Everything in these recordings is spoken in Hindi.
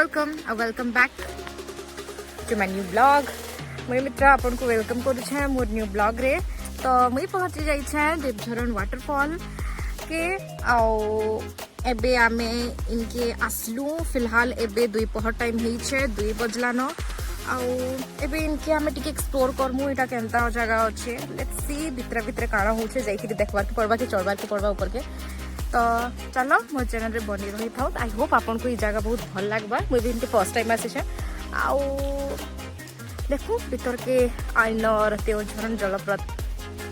Welcome back to my new blog. मुई मित्र आपन को वेलकम करूछे मोर न्यू ब्लॉग रे। तो मुई पहुंची जाई छे देवझरण वाटरफॉल के आओ एबे आमे इनके आसलू। फिलहाल एबे 2 पहर टाइम ही छे 2 बजलानो आओ एबे इनके आमे टिके एक्सप्लोर करमु एटा केनता जगह अच्छे। लेट्स सी भितर भितर काଣା होछे जाई कि देखबार के पड़बा के चढ़बार के पड़बा ऊपर के। तो चलो मो चैनल रे बनी रही था। आई होप आपन को ये जगह बहुत भल लगवा। मुझे भी इनके फर्स्ट टाइम आसी आओ देखो भीतर के आइनर देवझरण जलप्रपात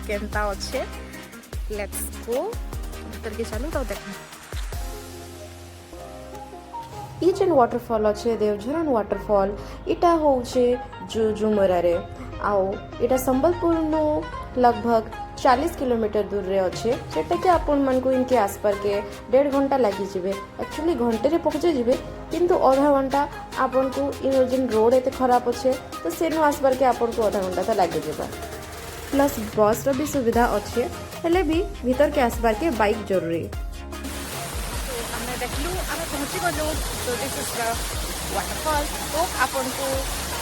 केनता अच्छे। लेट्स गो भीतर के चलो तो देखो। ये जेन वाटरफॉल अच्छे देवझरण वाटरफॉल इटा होचे जुजुमरा रे आओ इटा संबलपुर नो लगभग 40 किलोमीटर दूर रे अच्छे। सेटा के आपण मन को इनके आसपास के 1.5 घंटा लगी जिवे। एक्चुअली घंटे रे पहुंचे जिवे किंतु आधा घंटा आपण को इन जेन रोड एते खराब अच्छे तो सेनु आसपास के आपण को आधा घंटा तो लगे जिबा। प्लस बस रो भी सुविधा अच्छे हेले भी भीतर के आसपास के बाइक जरूरी। हमने देखलु आमे पहुंची गलु तो दिस इज द वाटरफॉल। तो आपण को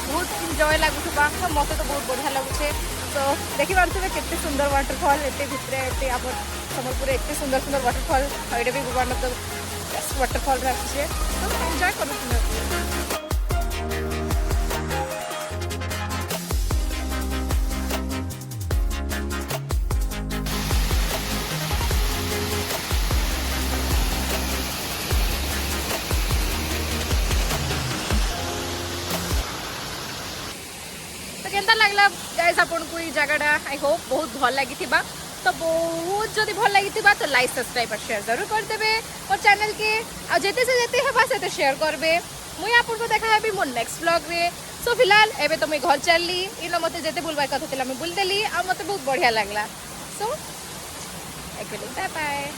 बहुत एंजॉय लागुथबा। मते तो बहुत बढ़िया लागुछे। तो देखि पारथुबे केते सुंदर वाटरफॉल एते भितरे एते आप संबलपुर एते सुंदर सुंदर वाटरफॉल एटा भी one of the best waterfall रे आछे। तो एंजॉय करू। केनता लागला गाइस आपन को ई जगहटा। आई होप बहुत भल लागि थिबा। तो बहुत जदी भल लागि थिबा तो लाइक सब्सक्राइब और शेयर जरूर कर देबे और चैनल के आ जेते से जेते हेबा से तो शेयर करबे। मुई आपन को देखा हेबी मोर नेक्स्ट व्लॉग रे। सो फिलहाल एबे तो मैं घर चलली इनो मते जेते बुलबाय कथा थिला मैं बुल देली आ मते बहुत बढ़िया लागला। सो बाय बाय।